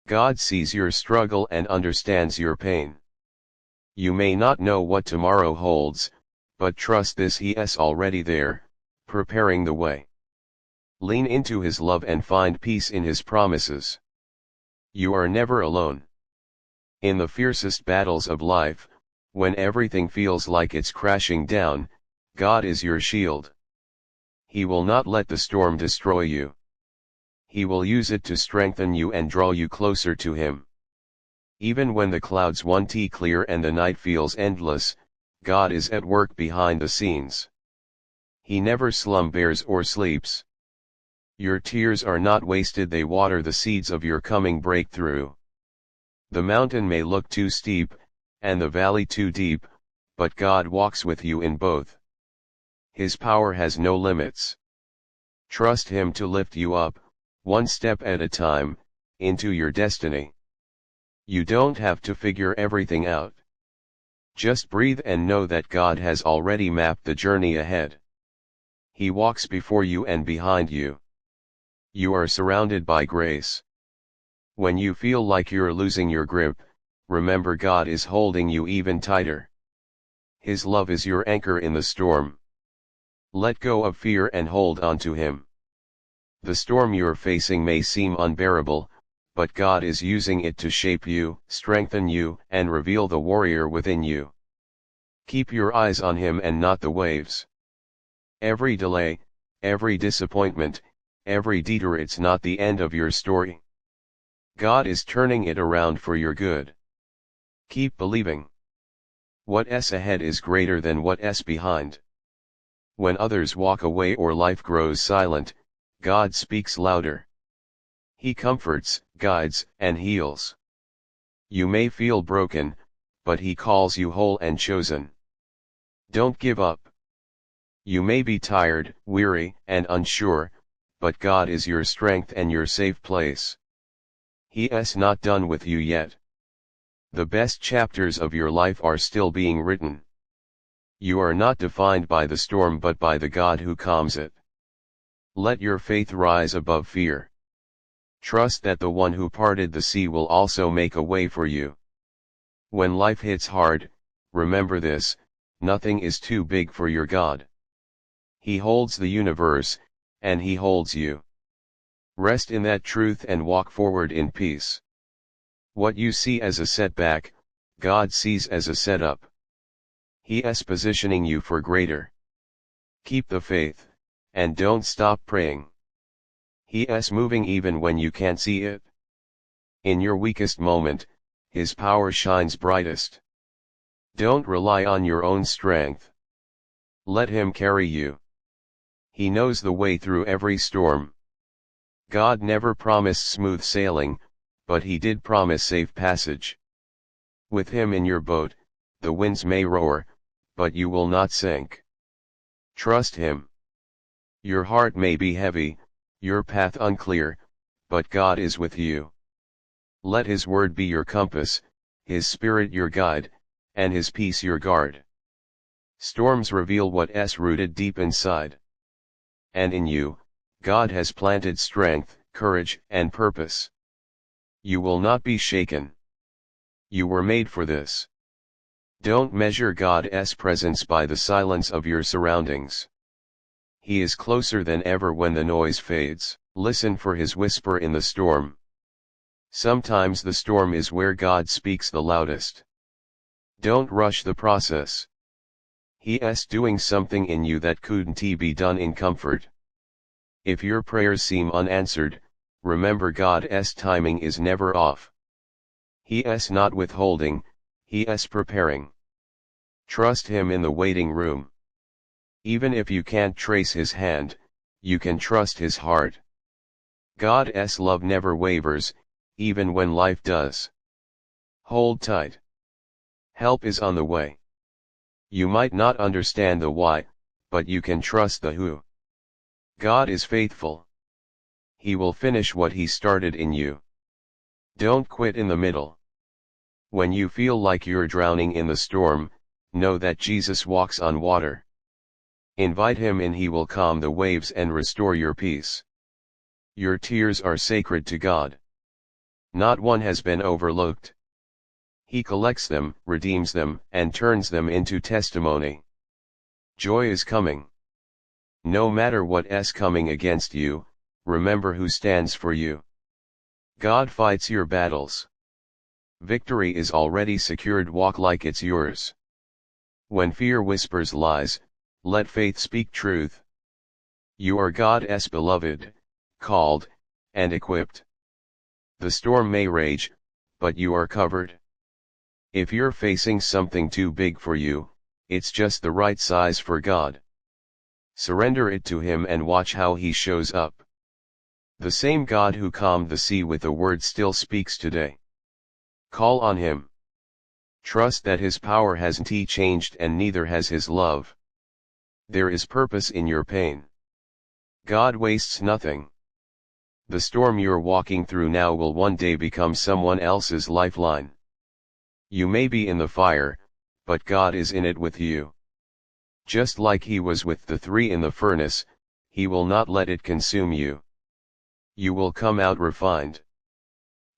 God sees your struggle and understands your pain. You may not know what tomorrow holds, but trust this: He is already there, preparing the way. Lean into His love and find peace in His promises. You are never alone. In the fiercest battles of life, when everything feels like it's crashing down, God is your shield. He will not let the storm destroy you. He will use it to strengthen you and draw you closer to Him. Even when the clouds won't clear and the night feels endless, God is at work behind the scenes. He never slumbers or sleeps. Your tears are not wasted, they water the seeds of your coming breakthrough. The mountain may look too steep, and the valley too deep, but God walks with you in both. His power has no limits. Trust Him to lift you up, one step at a time, into your destiny. You don't have to figure everything out. Just breathe and know that God has already mapped the journey ahead. He walks before you and behind you. You are surrounded by grace. When you feel like you're losing your grip, remember God is holding you even tighter. His love is your anchor in the storm. Let go of fear and hold on to Him. The storm you're facing may seem unbearable, but God is using it to shape you, strengthen you, and reveal the warrior within you. Keep your eyes on Him and not the waves. Every delay, every disappointment, every detour, it's not the end of your story. God is turning it around for your good. Keep believing. What's ahead is greater than what's behind. When others walk away or life grows silent, God speaks louder. He comforts, guides, and heals. You may feel broken, but He calls you whole and chosen. Don't give up. You may be tired, weary, and unsure, but God is your strength and your safe place. He is not done with you yet. The best chapters of your life are still being written. You are not defined by the storm but by the God who calms it. Let your faith rise above fear. Trust that the one who parted the sea will also make a way for you. When life hits hard, remember this: nothing is too big for your God. He holds the universe, and He holds you. Rest in that truth and walk forward in peace. What you see as a setback, God sees as a setup. He is positioning you for greater. Keep the faith, and don't stop praying. He is moving even when you can't see it. In your weakest moment, His power shines brightest. Don't rely on your own strength. Let Him carry you. He knows the way through every storm. God never promised smooth sailing, but He did promise safe passage. With Him in your boat, the winds may roar, but you will not sink. Trust Him. Your heart may be heavy, your path unclear, but God is with you. Let His word be your compass, His Spirit your guide, and His peace your guard. Storms reveal what's rooted deep inside. And in you, God has planted strength, courage, and purpose. You will not be shaken. You were made for this. Don't measure God's presence by the silence of your surroundings. He is closer than ever when the noise fades. Listen for His whisper in the storm. Sometimes the storm is where God speaks the loudest. Don't rush the process. He is doing something in you that couldn't be done in comfort. If your prayers seem unanswered, remember God's timing is never off. He is not withholding, He is preparing. Trust Him in the waiting room. Even if you can't trace His hand, you can trust His heart. God's love never wavers, even when life does. Hold tight. Help is on the way. You might not understand the why, but you can trust the who. God is faithful. He will finish what He started in you. Don't quit in the middle. When you feel like you're drowning in the storm, know that Jesus walks on water. Invite Him in, He will calm the waves and restore your peace. Your tears are sacred to God. Not one has been overlooked. He collects them, redeems them, and turns them into testimony. Joy is coming. No matter what is coming against you, remember who stands for you. God fights your battles. Victory is already secured. Walk like it's yours. When fear whispers lies, let faith speak truth. You are God's beloved, called, and equipped. The storm may rage, but you are covered. If you're facing something too big for you, it's just the right size for God. Surrender it to Him and watch how He shows up. The same God who calmed the sea with a word still speaks today. Call on Him. Trust that His power hasn't changed, and neither has His love. There is purpose in your pain. God wastes nothing. The storm you're walking through now will one day become someone else's lifeline. You may be in the fire, but God is in it with you. Just like He was with the three in the furnace, He will not let it consume you. You will come out refined.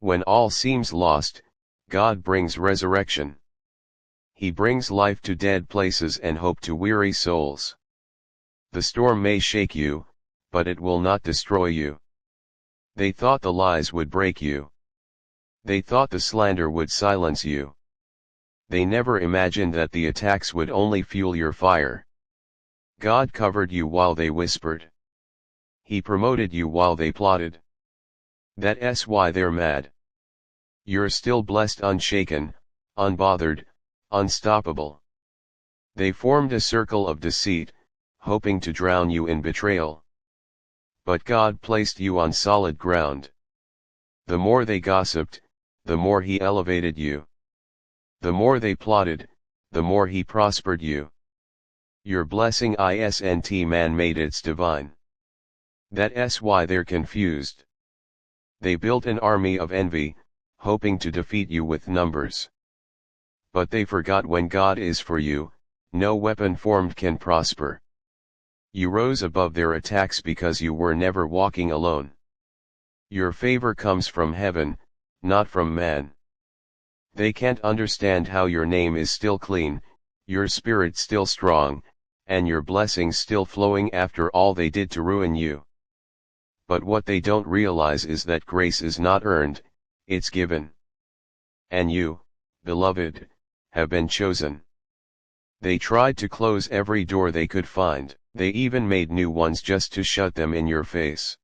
When all seems lost, God brings resurrection. He brings life to dead places and hope to weary souls. The storm may shake you, but it will not destroy you. They thought the lies would break you. They thought the slander would silence you. They never imagined that the attacks would only fuel your fire. God covered you while they whispered. He promoted you while they plotted. That's why they're mad. You're still blessed, unshaken, unbothered, unstoppable. They formed a circle of deceit, hoping to drown you in betrayal. But God placed you on solid ground. The more they gossiped, the more He elevated you. The more they plotted, the more He prospered you. Your blessing isn't man-made, it's divine. That's why they're confused. They built an army of envy, hoping to defeat you with numbers. But they forgot when God is for you, no weapon formed can prosper. You rose above their attacks because you were never walking alone. Your favor comes from heaven, not from man. They can't understand how your name is still clean, your spirit still strong, and your blessings still flowing after all they did to ruin you. But what they don't realize is that grace is not earned, it's given. And you, beloved, have been chosen. They tried to close every door they could find, they even made new ones just to shut them in your face.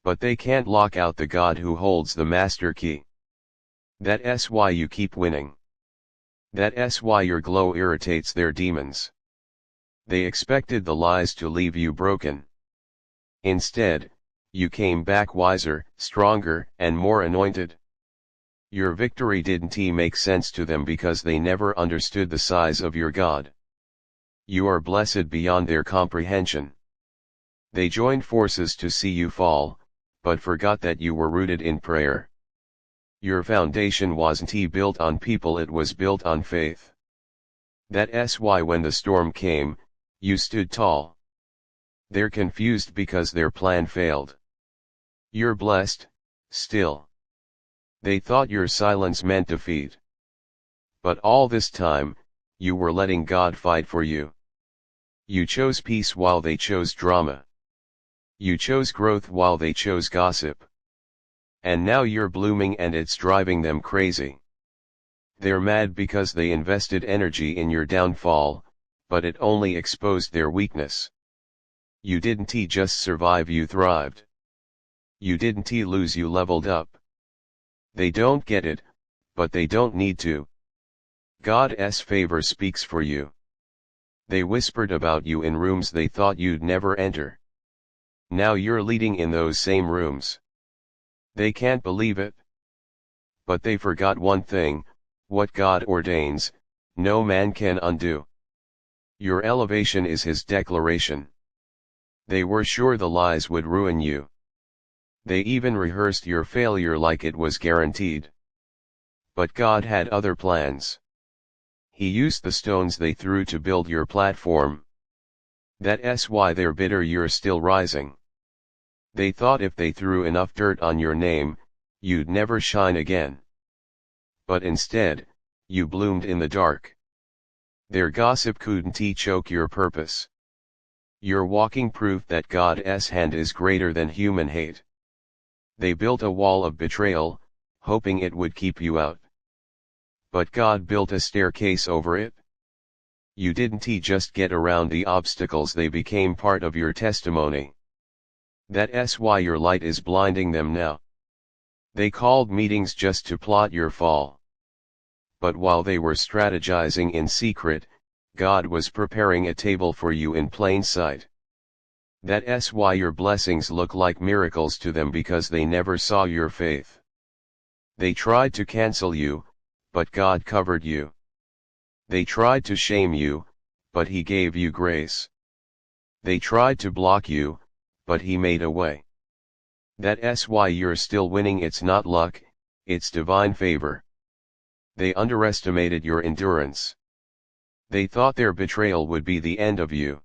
But they can't lock out the God who holds the master key. That's why you keep winning. That's why your glow irritates their demons. They expected the lies to leave you broken. Instead, you came back wiser, stronger, and more anointed. Your victory didn't make sense to them because they never understood the size of your God. You are blessed beyond their comprehension. They joined forces to see you fall, but forgot that you were rooted in prayer. Your foundation wasn't built on people, it was built on faith. That's why when the storm came, you stood tall. They're confused because their plan failed. You're blessed, still. They thought your silence meant defeat. But all this time, you were letting God fight for you. You chose peace while they chose drama. You chose growth while they chose gossip. And now you're blooming and it's driving them crazy. They're mad because they invested energy in your downfall, but it only exposed their weakness. You didn't just survive, you thrived. You didn't lose, you leveled up. They don't get it, but they don't need to. God's favor speaks for you. They whispered about you in rooms they thought you'd never enter. Now you're leading in those same rooms. They can't believe it. But they forgot one thing: what God ordains, no man can undo. Your elevation is His declaration. They were sure the lies would ruin you. They even rehearsed your failure like it was guaranteed. But God had other plans. He used the stones they threw to build your platform. That's why they're bitter you're still rising. They thought if they threw enough dirt on your name, you'd never shine again. But instead, you bloomed in the dark. Their gossip couldn't choke your purpose. You're walking proof that God's hand is greater than human hate. They built a wall of betrayal, hoping it would keep you out. But God built a staircase over it. You didn't just get around the obstacles, they became part of your testimony. That's why your light is blinding them now. They called meetings just to plot your fall. But while they were strategizing in secret, God was preparing a table for you in plain sight. That's why your blessings look like miracles to them, because they never saw your faith. They tried to cancel you, but God covered you. They tried to shame you, but He gave you grace. They tried to block you, but He made a way. That's why you're still winning. It's not luck, it's divine favor. They underestimated your endurance. They thought their betrayal would be the end of you.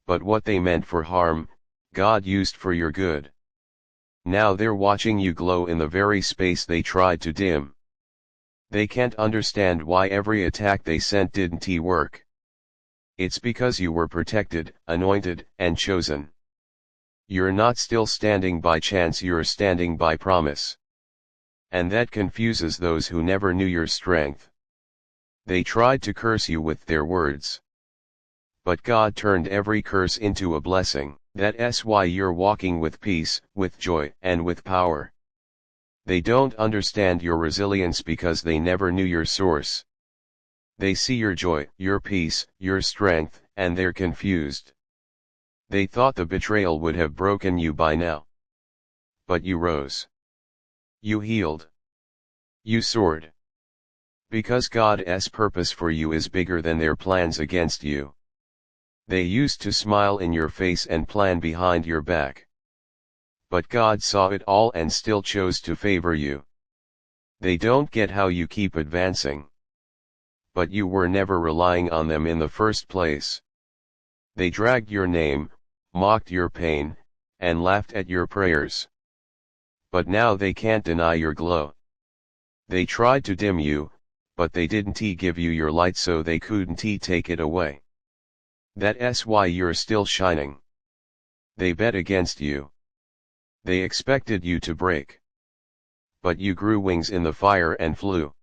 But what they meant for harm, God used for your good. Now they're watching you glow in the very space they tried to dim. They can't understand why every attack they sent didn't work. It's because you were protected, anointed, and chosen. You're not still standing by chance, you're standing by promise. And that confuses those who never knew your strength. They tried to curse you with their words. But God turned every curse into a blessing. That's why you're walking with peace, with joy, and with power. They don't understand your resilience because they never knew your source. They see your joy, your peace, your strength, and they're confused. They thought the betrayal would have broken you by now. But you rose. You healed. You soared. Because God's purpose for you is bigger than their plans against you. They used to smile in your face and plan behind your back. But God saw it all and still chose to favor you. They don't get how you keep advancing. But you were never relying on them in the first place. They dragged your name, mocked your pain, and laughed at your prayers. But now they can't deny your glow. They tried to dim you, but they didn't give you your light, so they couldn't take it away. That's why you're still shining. They bet against you. They expected you to break. But you grew wings in the fire and flew.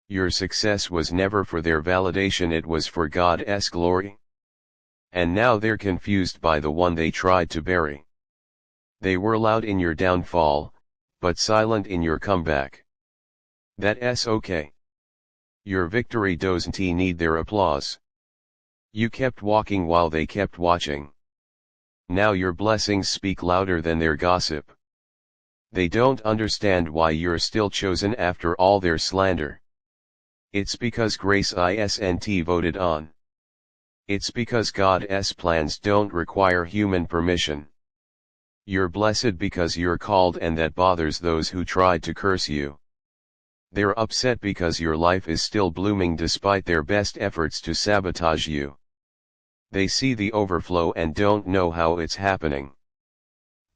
Your success was never for their validation, it was for God's glory. And now they're confused by the one they tried to bury. They were loud in your downfall, but silent in your comeback. That's okay. Your victory doesn't need their applause. You kept walking while they kept watching. Now your blessings speak louder than their gossip. They don't understand why you're still chosen after all their slander. It's because grace isn't voted on. It's because God's plans don't require human permission. You're blessed because you're called, and that bothers those who tried to curse you. They're upset because your life is still blooming despite their best efforts to sabotage you. They see the overflow and don't know how it's happening.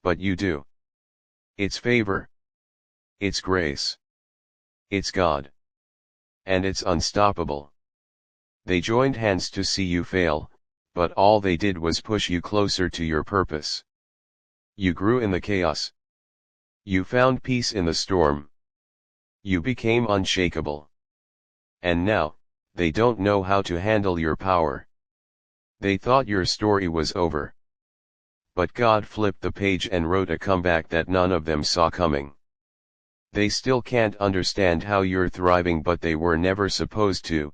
But you do. It's favor. It's grace. It's God. And it's unstoppable. They joined hands to see you fail, but all they did was push you closer to your purpose. You grew in the chaos. You found peace in the storm. You became unshakable. And now, they don't know how to handle your power. They thought your story was over. But God flipped the page and wrote a comeback that none of them saw coming. They still can't understand how you're thriving, but they were never supposed to.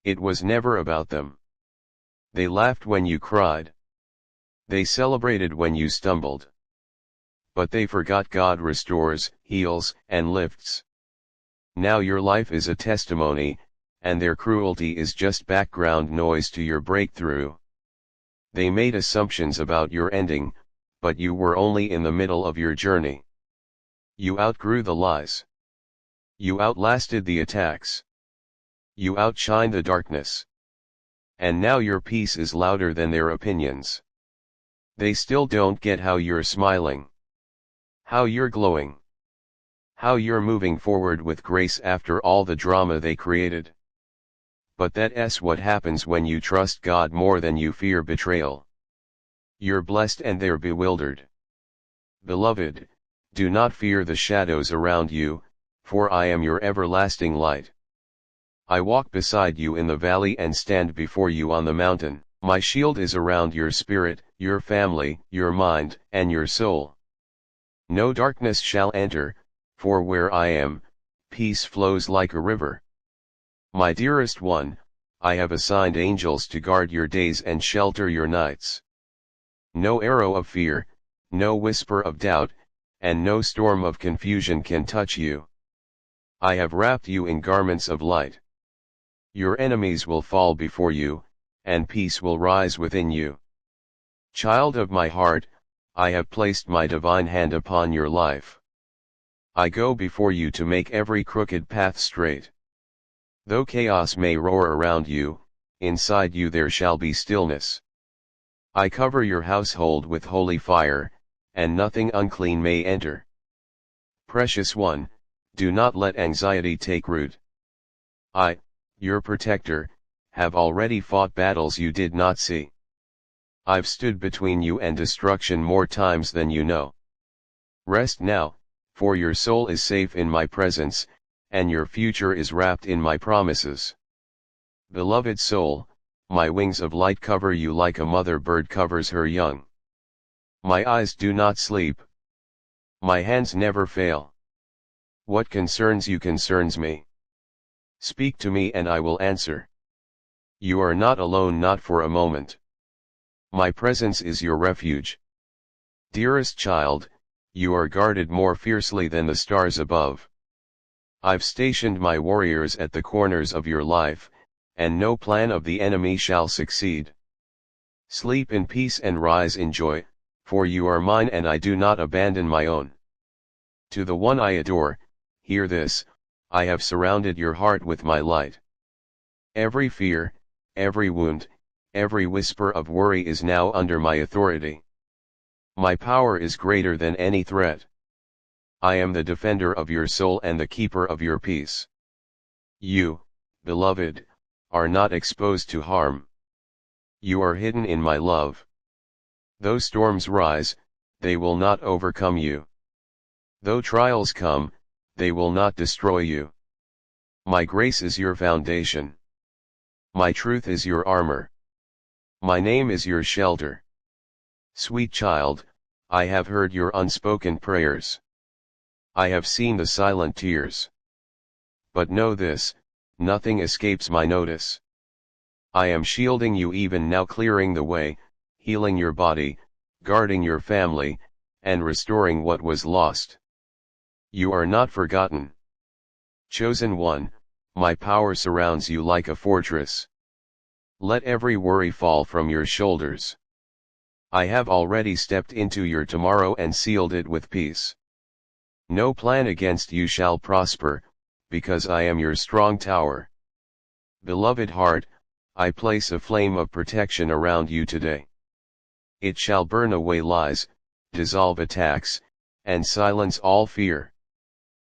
It was never about them. They laughed when you cried. They celebrated when you stumbled. But they forgot God restores, heals, and lifts. Now your life is a testimony, and their cruelty is just background noise to your breakthrough. They made assumptions about your ending, but you were only in the middle of your journey. You outgrew the lies. You outlasted the attacks. You outshined the darkness. And now your peace is louder than their opinions. They still don't get how you're smiling. How you're glowing. How you're moving forward with grace after all the drama they created. But that's what happens when you trust God more than you fear betrayal. You're blessed and they're bewildered. Beloved, do not fear the shadows around you, for I am your everlasting light. I walk beside you in the valley and stand before you on the mountain. My shield is around your spirit, your family, your mind, and your soul. No darkness shall enter, for where I am, peace flows like a river. My dearest one, I have assigned angels to guard your days and shelter your nights. No arrow of fear, no whisper of doubt, and no storm of confusion can touch you. I have wrapped you in garments of light. Your enemies will fall before you, and peace will rise within you. Child of my heart, I have placed my divine hand upon your life. I go before you to make every crooked path straight. Though chaos may roar around you, inside you there shall be stillness. I cover your household with holy fire, and nothing unclean may enter. Precious one, do not let anxiety take root. I, your protector, have already fought battles you did not see. I've stood between you and destruction more times than you know. Rest now, for your soul is safe in my presence, and your future is wrapped in my promises. Beloved soul, my wings of light cover you like a mother bird covers her young. My eyes do not sleep. My hands never fail. What concerns you concerns me. Speak to me and I will answer. You are not alone, not for a moment. My presence is your refuge. Dearest child, you are guarded more fiercely than the stars above. I've stationed my warriors at the corners of your life, and no plan of the enemy shall succeed. Sleep in peace and rise in joy, for you are mine and I do not abandon my own. To the one I adore, hear this, I have surrounded your heart with my light. Every fear, every wound, every whisper of worry is now under my authority. My power is greater than any threat. I am the defender of your soul and the keeper of your peace. You, beloved, are not exposed to harm. You are hidden in my love. Though storms rise, they will not overcome you. Though trials come, they will not destroy you. My grace is your foundation. My truth is your armor. My name is your shelter. Sweet child, I have heard your unspoken prayers. I have seen the silent tears. But know this, nothing escapes my notice. I am shielding you even now, clearing the way, healing your body, guarding your family, and restoring what was lost. You are not forgotten. Chosen one, my power surrounds you like a fortress. Let every worry fall from your shoulders. I have already stepped into your tomorrow and sealed it with peace. No plan against you shall prosper, because I am your strong tower. Beloved heart, I place a flame of protection around you today. It shall burn away lies, dissolve attacks, and silence all fear.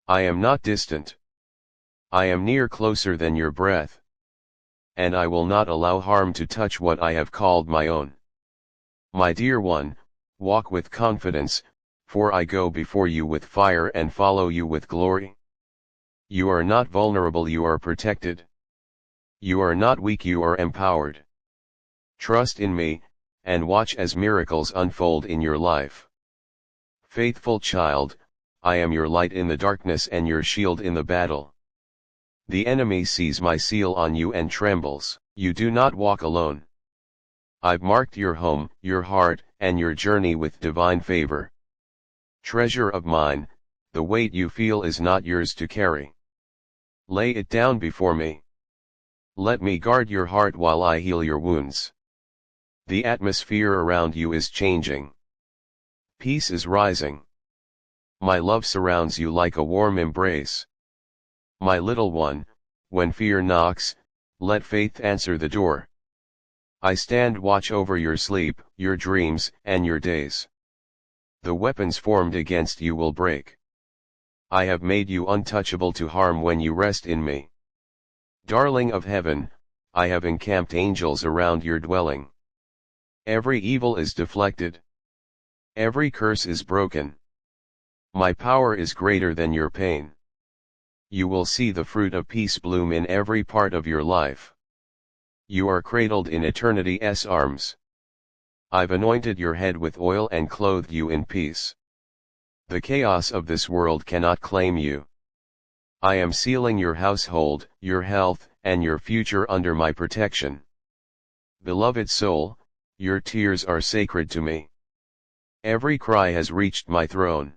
I am not distant. I am near, closer than your breath. And I will not allow harm to touch what I have called my own. My dear one, walk with confidence, for I go before you with fire and follow you with glory. You are not vulnerable, you are protected. You are not weak, you are empowered. Trust in me, and watch as miracles unfold in your life. Faithful child, I am your light in the darkness and your shield in the battle. The enemy sees my seal on you and trembles. You do not walk alone. I've marked your home, your heart, and your journey with divine favor. Treasure of mine, the weight you feel is not yours to carry. Lay it down before me. Let me guard your heart while I heal your wounds. The atmosphere around you is changing. Peace is rising. My love surrounds you like a warm embrace. My little one, when fear knocks, let faith answer the door. I stand watch over your sleep, your dreams, and your days. The weapons formed against you will break. I have made you untouchable to harm when you rest in me. Darling of heaven, I have encamped angels around your dwelling. Every evil is deflected. Every curse is broken. My power is greater than your pain. You will see the fruit of peace bloom in every part of your life. You are cradled in eternity's arms. I've anointed your head with oil and clothed you in peace. The chaos of this world cannot claim you. I am sealing your household, your health, and your future under my protection. Beloved soul, your tears are sacred to me. Every cry has reached my throne.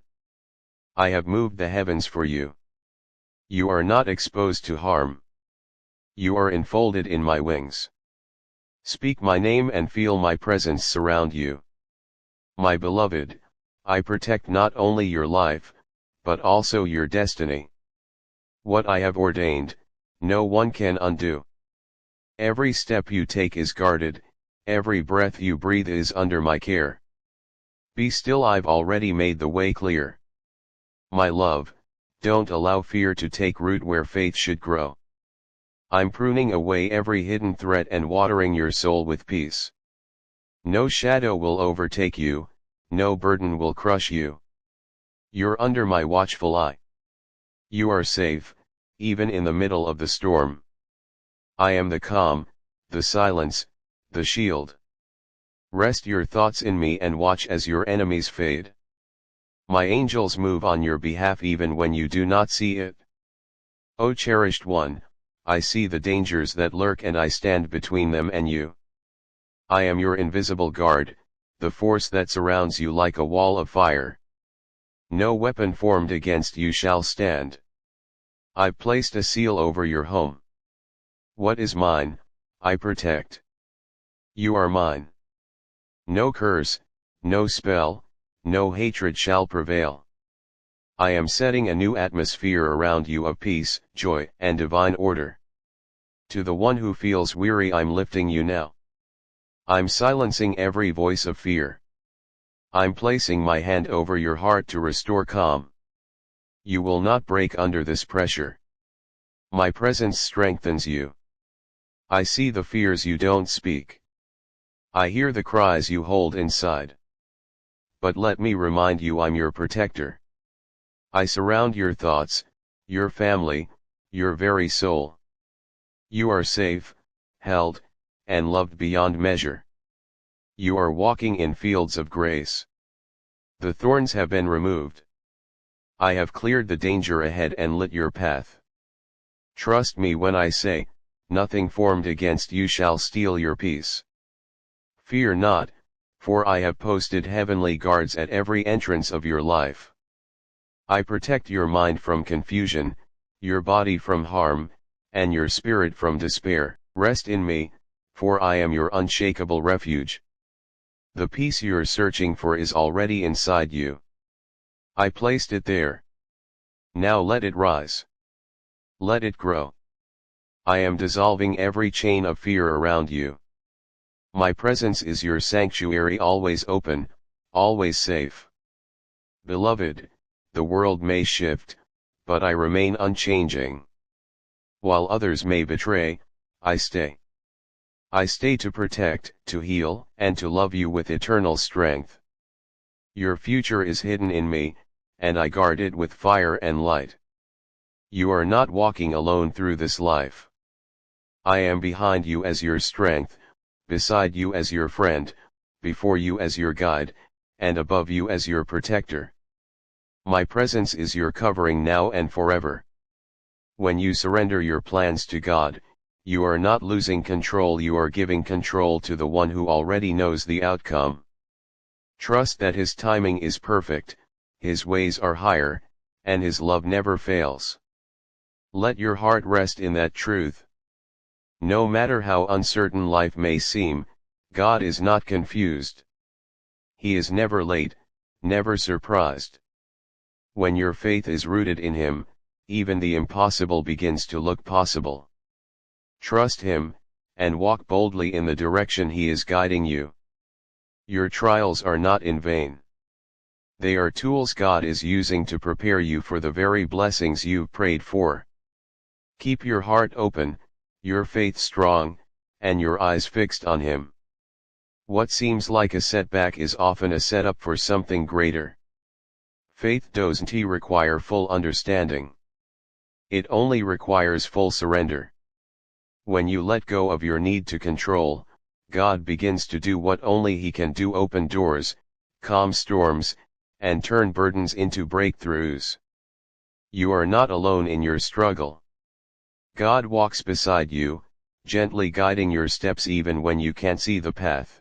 I have moved the heavens for you. You are not exposed to harm. You are enfolded in my wings. Speak my name and feel my presence surround you. My beloved, I protect not only your life, but also your destiny. What I have ordained, no one can undo. Every step you take is guarded, every breath you breathe is under my care. Be still, I've already made the way clear. My love, don't allow fear to take root where faith should grow. I'm pruning away every hidden threat and watering your soul with peace. No shadow will overtake you, no burden will crush you. You're under my watchful eye. You are safe, even in the middle of the storm. I am the calm, the silence, the shield. Rest your thoughts in me and watch as your enemies fade. My angels move on your behalf even when you do not see it. O cherished one, I see the dangers that lurk and I stand between them and you. I am your invisible guard, the force that surrounds you like a wall of fire. No weapon formed against you shall stand. I've placed a seal over your home. What is mine, I protect. You are mine. No curse, no spell, no hatred shall prevail. I am setting a new atmosphere around you of peace, joy, and divine order. To the one who feels weary, I'm lifting you now. I'm silencing every voice of fear. I'm placing my hand over your heart to restore calm. You will not break under this pressure. My presence strengthens you. I see the fears you don't speak. I hear the cries you hold inside. But let me remind you, I'm your protector. I surround your thoughts, your family, your very soul. You are safe, held, and loved beyond measure. You are walking in fields of grace. The thorns have been removed. I have cleared the danger ahead and lit your path. Trust me when I say, nothing formed against you shall steal your peace. Fear not, for I have posted heavenly guards at every entrance of your life. I protect your mind from confusion, your body from harm, and your spirit from despair. Rest in me, for I am your unshakable refuge. The peace you're searching for is already inside you. I placed it there. Now let it rise. Let it grow. I am dissolving every chain of fear around you. My presence is your sanctuary, always open, always safe. Beloved, the world may shift, but I remain unchanging. While others may betray, I stay. I stay to protect, to heal, and to love you with eternal strength. Your future is hidden in me, and I guard it with fire and light. You are not walking alone through this life. I am behind you as your strength, beside you as your friend, before you as your guide, and above you as your protector. My presence is your covering now and forever. When you surrender your plans to God, you are not losing control, you are giving control to the one who already knows the outcome. Trust that His timing is perfect, His ways are higher, and His love never fails. Let your heart rest in that truth. No matter how uncertain life may seem, God is not confused. He is never late, never surprised. When your faith is rooted in Him, even the impossible begins to look possible. Trust Him, and walk boldly in the direction He is guiding you. Your trials are not in vain. They are tools God is using to prepare you for the very blessings you've prayed for. Keep your heart open, your faith strong, and your eyes fixed on Him. What seems like a setback is often a setup for something greater. Faith doesn't require full understanding. It only requires full surrender. When you let go of your need to control, God begins to do what only He can do: open doors, calm storms, and turn burdens into breakthroughs. You are not alone in your struggle. God walks beside you, gently guiding your steps even when you can't see the path.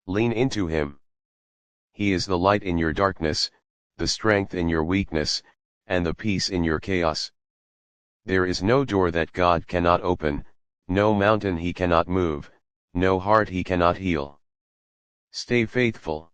Lean into Him. He is the light in your darkness, the strength in your weakness, and the peace in your chaos. There is no door that God cannot open, no mountain He cannot move, no heart He cannot heal. Stay faithful.